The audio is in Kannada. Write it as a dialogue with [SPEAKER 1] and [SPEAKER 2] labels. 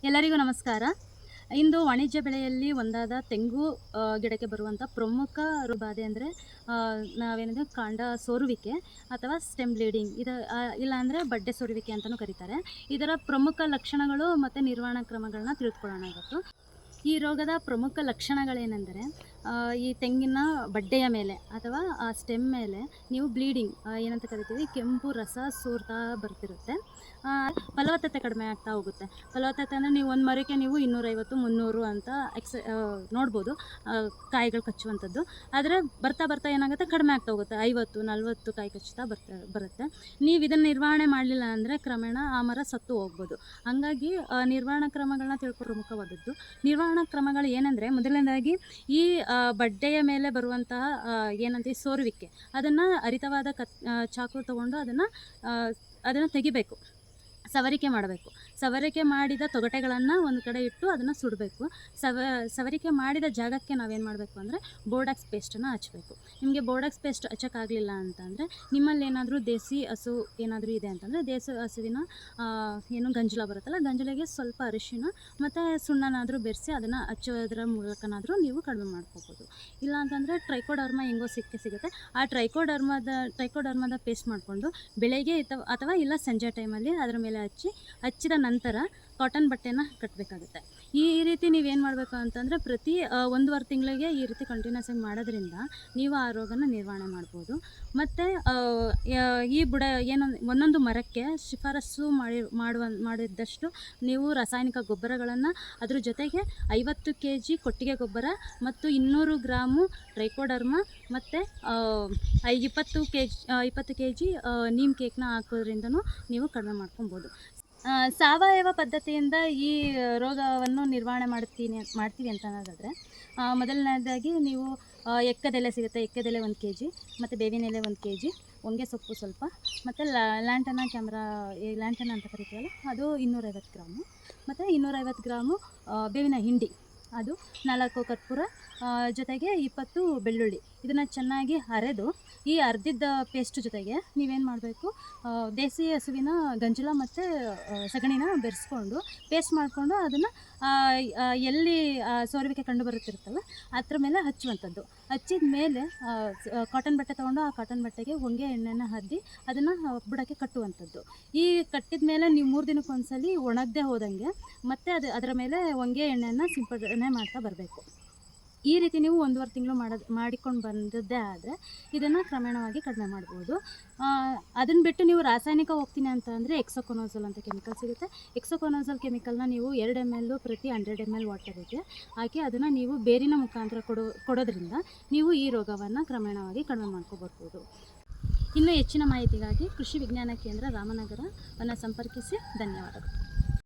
[SPEAKER 1] ಎಲ್ಲರಿಗೂ ನಮಸ್ಕಾರ. ಇಂದು ವಾಣಿಜ್ಯ ಬೆಳೆಯಲ್ಲಿ ಒಂದಾದ ತೆಂಗು ಗಿಡಕ್ಕೆ ಬರುವಂಥ ಪ್ರಮುಖ ಬಾಧೆ ಅಂದರೆ ನಾವೇನಿದೆ ಕಾಂಡ ಸೋರುವಿಕೆ ಅಥವಾ ಸ್ಟೆಮ್ ಬ್ಲೀಡಿಂಗ್. ಇಲ್ಲಾಂದರೆ ಬಡ್ಡೆ ಸೋರುವಿಕೆ ಅಂತಲೂ ಕರೀತಾರೆ. ಇದರ ಪ್ರಮುಖ ಲಕ್ಷಣಗಳು ಮತ್ತು ನಿರ್ವಹಣಾ ಕ್ರಮಗಳನ್ನ ತಿಳ್ಕೊಳ್ಳೋಣ ಇವತ್ತು. ಈ ರೋಗದ ಪ್ರಮುಖ ಲಕ್ಷಣಗಳೇನೆಂದರೆ ಈ ತೆಂಗಿನ ಬಡ್ಡೆಯ ಮೇಲೆ ಅಥವಾ ಆ ಸ್ಟೆಮ್ ಮೇಲೆ ನೀವು ಬ್ಲೀಡಿಂಗ್ ಏನಂತ ಕರಿತೀವಿ, ಕೆಂಪು ರಸ ಸೋರ್ತಾ ಬರ್ತಿರುತ್ತೆ. ಫಲವತ್ತತೆ ಕಡಿಮೆ ಆಗ್ತಾ ಹೋಗುತ್ತೆ. ಫಲವತ್ತತೆ ಅಂದರೆ ನೀವು ಒಂದು ಮರಕ್ಕೆ ನೀವು 250-300 ಅಂತ ನೋಡ್ಬೋದು ಕಾಯಿಗಳು ಕಚ್ಚುವಂಥದ್ದು. ಆದರೆ ಬರ್ತಾ ಬರ್ತಾ ಏನಾಗುತ್ತೆ, ಕಡಿಮೆ ಆಗ್ತಾ ಹೋಗುತ್ತೆ. 50-40 ಕಾಯಿ ಕಚ್ಚುತ್ತಾ ಬರುತ್ತೆ. ನೀವು ಇದನ್ನು ನಿರ್ವಹಣೆ ಮಾಡಲಿಲ್ಲ ಅಂದರೆ ಕ್ರಮೇಣ ಆ ಮರ ಸತ್ತು ಹೋಗ್ಬೋದು. ಹಾಗಾಗಿ ನಿರ್ವಹಣಾ ಕ್ರಮಗಳನ್ನ ಪ್ರಮುಖವಾದದ್ದು. ನಿರ್ವಹಣಾ ಕ್ರಮಗಳು ಏನೆಂದರೆ, ಮೊದಲನೇದಾಗಿ ಈ ಬಡ್ಡೆಯ ಮೇಲೆ ಬರುವಂತಹ ಏನಂತೀವಿ ಸೋರುವಿಕೆ, ಅದನ್ನು ಹರಿತವಾದ ಚಾಕು ತೊಗೊಂಡು ಅದನ್ನು ತೆಗಿಬೇಕು, ಸವರಿಕೆ ಮಾಡಬೇಕು. ಸವರಿಕೆ ಮಾಡಿದ ತೊಗಟೆಗಳನ್ನು ಒಂದು ಕಡೆ ಇಟ್ಟು ಅದನ್ನು ಸುಡಬೇಕು. ಸವರಿಕೆ ಮಾಡಿದ ಜಾಗಕ್ಕೆ ನಾವೇನು ಮಾಡಬೇಕು ಅಂದರೆ ಬೋರ್ಡಾಕ್ಸ್ ಪೇಸ್ಟನ್ನು ಹಚ್ಚಬೇಕು. ನಿಮಗೆ ಬೋರ್ಡಾಕ್ಸ್ ಪೇಸ್ಟ್ ಹಚ್ಚೋಕ್ಕಾಗಲಿಲ್ಲ ಅಂತಂದರೆ ನಿಮ್ಮಲ್ಲಿ ಏನಾದರೂ ದೇಸಿ ಹಸು ಏನಾದರೂ ಇದೆ ಅಂತಂದರೆ ದೇಸಿ ಹಸುವಿನ ಏನು ಗಂಜಲ ಬರುತ್ತಲ್ಲ, ಗಂಜಲಿಗೆ ಸ್ವಲ್ಪ ಅರಿಶಿನ ಮತ್ತು ಸುಣ್ಣನಾದರೂ ಬೆರೆಸಿ ಅದನ್ನು ಹಚ್ಚೋದ್ರ ಮೂಲಕನಾದರೂ ನೀವು ಕಡಿಮೆ ಮಾಡ್ಕೋಬೋದು. ಇಲ್ಲ ಅಂತಂದರೆ ಟ್ರೈಕೋಡರ್ಮಾ ಹೆಂಗೋ ಸಿಗುತ್ತೆ. ಆ ಟ್ರೈಕೋಡರ್ಮದ ಪೇಸ್ಟ್ ಮಾಡಿಕೊಂಡು ಬೆಳಗ್ಗೆ ಅಥವಾ ಇಲ್ಲ ಸಂಜೆ ಟೈಮಲ್ಲಿ ಅದರ ಮೇಲೆ ಹಚ್ಚಿದ ನಂತರ ಕಾಟನ್ ಬಟ್ಟೆನ ಕಟ್ಟಬೇಕಾಗುತ್ತೆ. ಈ ರೀತಿ ನೀವೇನು ಮಾಡಬೇಕು ಅಂತಂದರೆ ಪ್ರತಿ 1.5 ತಿಂಗಳಿಗೆ ಈ ರೀತಿ ಕಂಟಿನ್ಯೂಸ್ ಆಗಿ ಮಾಡೋದ್ರಿಂದ ನೀವು ಆ ರೋಗನ ನಿರ್ವಹಣೆ ಮಾಡ್ಬೋದು. ಮತ್ತು ಈ ಬುಡ ಒಂದೊಂದು ಮರಕ್ಕೆ ಶಿಫಾರಸು ಮಾಡಿದ್ದಷ್ಟು ನೀವು ರಾಸಾಯನಿಕ ಗೊಬ್ಬರಗಳನ್ನು, ಅದ್ರ ಜೊತೆಗೆ 50 kg ಕೊಟ್ಟಿಗೆ ಗೊಬ್ಬರ ಮತ್ತು 200 ಗ್ರಾಮು ಟ್ರೈಕೋಡರ್ಮ ಮತ್ತು 20 kg ನೀಮ್ ಕೇಕ್ನ ಹಾಕೋದ್ರಿಂದನೂ ನೀವು ಕಡಿಮೆ ಮಾಡ್ಕೊಬೋದು. ಸಾವಯವ ಪದ್ಧತಿಯಿಂದ ಈ ರೋಗವನ್ನು ನಿರ್ವಹಣೆ ಮಾಡ್ತೀವಿ ಅಂತ ಅನ್ನೋದಾದರೆ, ಮೊದಲನೇದಾಗಿ ನೀವು ಎಕ್ಕದೆಲೆ ಸಿಗುತ್ತೆ, ಎಕ್ಕದೆಲೆ 1 kg ಮತ್ತು ಬೇವಿನ ಎಲೆ 1 kg, ಹೊಂಗೆ ಸೊಪ್ಪು ಸ್ವಲ್ಪ, ಮತ್ತು ಲ್ಯಾಂಟನ ಅಂತ ಕರಿತೀವಲ್ಲ ಅದು 250 ಗ್ರಾಮು, ಮತ್ತು 250 ಗ್ರಾಮು ಬೇವಿನ ಹಿಂಡಿ, ಅದು 4 ಕರ್ಪೂರ, ಜೊತೆಗೆ 20 ಬೆಳ್ಳುಳ್ಳಿ. ಇದನ್ನು ಚೆನ್ನಾಗಿ ಅರೆದು ಈ ಅರ್ದಿದ್ದ ಪೇಸ್ಟ್ ಜೊತೆಗೆ ನೀವೇನು ಮಾಡಬೇಕು, ದೇಸಿ ಹಸುವಿನ ಗಂಜಲ ಮತ್ತು ಸಗಣಿನ ಬೆರೆಸ್ಕೊಂಡು ಪೇಸ್ಟ್ ಮಾಡಿಕೊಂಡು ಅದನ್ನು ಎಲ್ಲಿ ಸೋರುವಿಕೆ ಕಂಡು ಬರುತ್ತಿರುತ್ತಲ್ಲ ಅದ್ರ ಮೇಲೆ ಹಚ್ಚುವಂಥದ್ದು. ಹಚ್ಚಿದ ಮೇಲೆ ಕಾಟನ್ ಬಟ್ಟೆ ತೊಗೊಂಡು ಆ ಕಾಟನ್ ಬಟ್ಟೆಗೆ ಹೊಂಗೆ ಎಣ್ಣೆನ ಹದ್ದಿ ಅದನ್ನು ಬುಡಕ್ಕೆ ಕಟ್ಟುವಂಥದ್ದು. ಈ ಕಟ್ಟಿದ ಮೇಲೆ ನೀವು 3 ದಿನಕ್ಕೊಂದ್ಸಲಿ ಒಣಗದೆ ಹೋದಂಗೆ ಮತ್ತೆ ಅದರ ಮೇಲೆ ಹೊಂಗೆ ಎಣ್ಣೆಯನ್ನು ಸಿಂಪಡಣೆ ಮಾಡ್ತಾ ಬರಬೇಕು. ಈ ರೀತಿ ನೀವು 1.5 ತಿಂಗಳು ಮಾಡಿಕೊಂಡು ಬಂದದ್ದೇ ಆದರೆ ಇದನ್ನು ಕ್ರಮೇಣವಾಗಿ ಕಡಿಮೆ ಮಾಡ್ಬೋದು. ಅದನ್ನು ಬಿಟ್ಟು ನೀವು ರಾಸಾಯನಿಕ ಹೋಗ್ತೀನಿ ಅಂತ ಅಂದರೆ ಎಕ್ಸೋಕೊನೋಜೋಲ್ ಅಂತ ಕೆಮಿಕಲ್ ಸಿಗುತ್ತೆ. ಎಕ್ಸೋಕೊನೋಜೋಲ್ ಕೆಮಿಕಲ್ನ ನೀವು 2 ml ಪ್ರತಿ 100 ml ವಾಟರಿಗೆ ಹಾಕಿ ಅದನ್ನು ನೀವು ಬೇರಿನ ಮುಖಾಂತರ ಕೊಡೋದ್ರಿಂದ ನೀವು ಈ ರೋಗವನ್ನು ಕ್ರಮೇಣವಾಗಿ ಕಡಿಮೆ ಮಾಡ್ಕೊಬರ್ಬೋದು. ಇನ್ನೂ ಹೆಚ್ಚಿನ ಮಾಹಿತಿಗಾಗಿ ಕೃಷಿ ವಿಜ್ಞಾನ ಕೇಂದ್ರ ರಾಮನಗರವನ್ನು ಸಂಪರ್ಕಿಸಿ. ಧನ್ಯವಾದಗಳು.